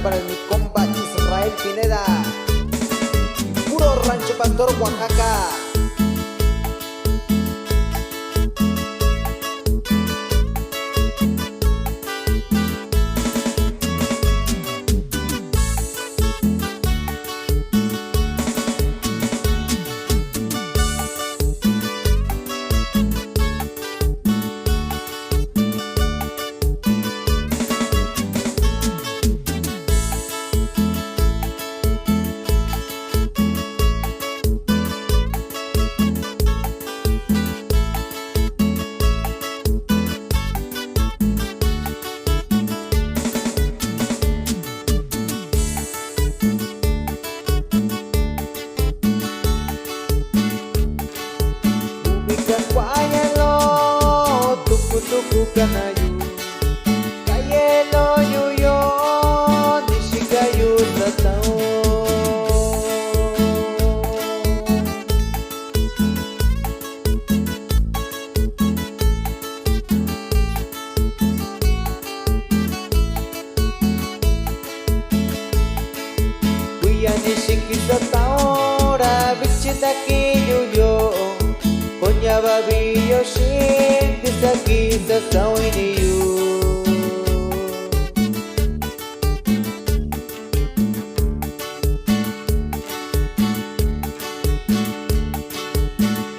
para mi compa Israel Pineda, puro Rancho Pastor, Oaxaca. Kanayu Kayelo yuyo Nishikayu tatao Kuya nishiki tatao Ra bichitaki yuyo Konya babi yoshin Kisaki sasao iniyu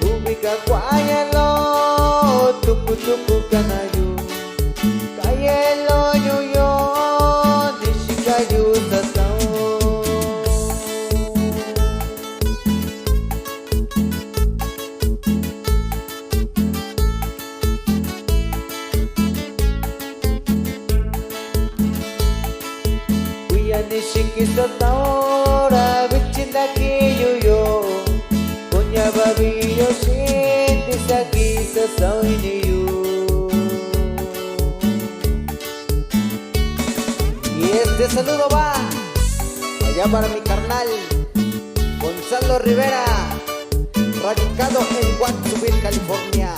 Ubika kwayalo Tuku kanayu Kayelo yuyo Nishikayu sasao Nishiki sataora bichindaki yuyo Konya babi yoshin Nisaki sasao iniyu. Y este saludo va allá para mi carnal Gonzalo Rivera, radicado en Watsonville, California.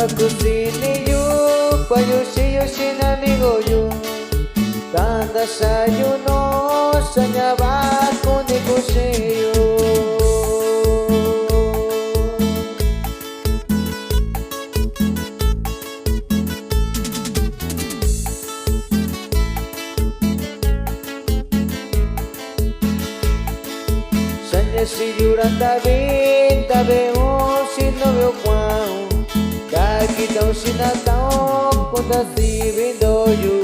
Kusini yu, yoshi namigo yu Tanda sayuno, sanyaba kuni kusiyu Sanya siyuran tabi, tabi o sinovyo kwao Kakitaw sinataw kung nasibin doyo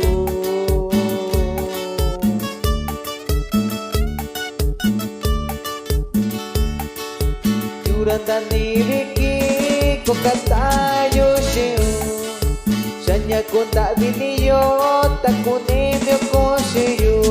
Yuran taniriki kung katayo siyo Sanya kung tabiniyo takunin niyo ko siyo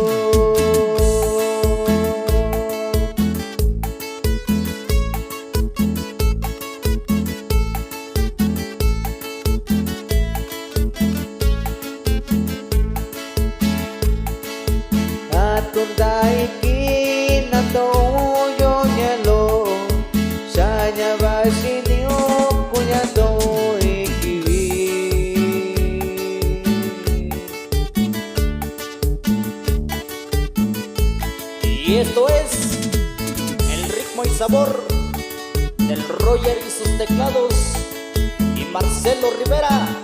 Kung daikin na toyo niya lo Sanya ba siniyo kunya to ikiwi Y esto es el ritmo y sabor del Roger y sus teclados y Marcelo Rivera.